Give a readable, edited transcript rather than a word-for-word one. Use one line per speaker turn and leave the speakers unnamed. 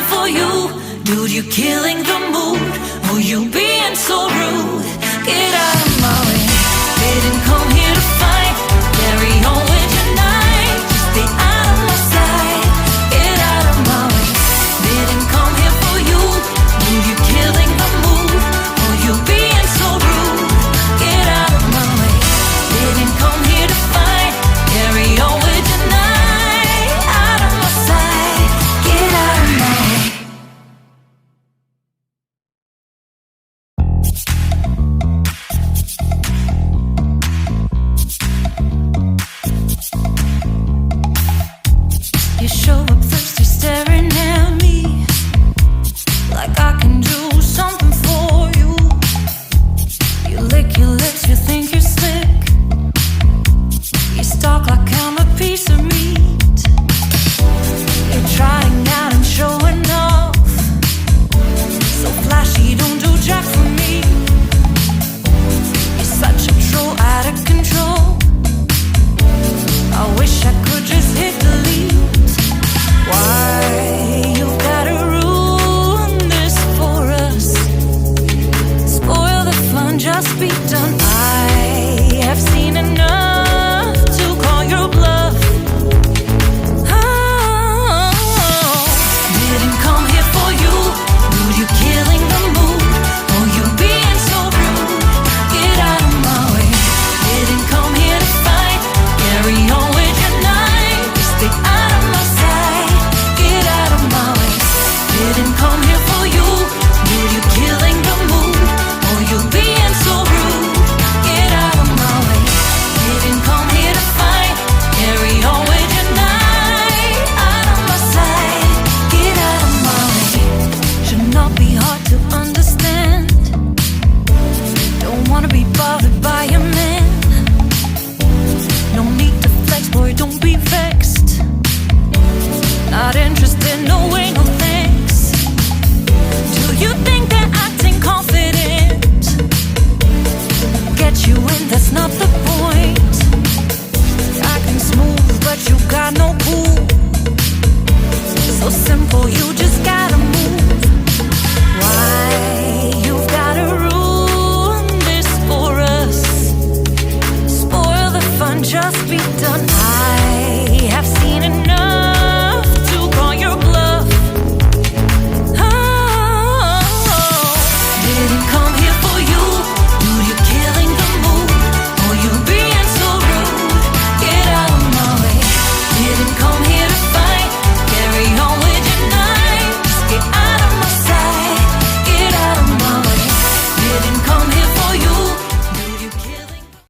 here for you. Dude, you're killing the mood. Oh, you being so rude. Get out of my way. Didn't come here to fight. Carry on with your night. Just stay out of my sight. Get out of my way. Didn't come here for you. Dude, you're killing the mood. Oh, you being so rude. Get out of my way. Didn't come here to fight. Carry on with your night. Out of my sight. Get out of my way. You show up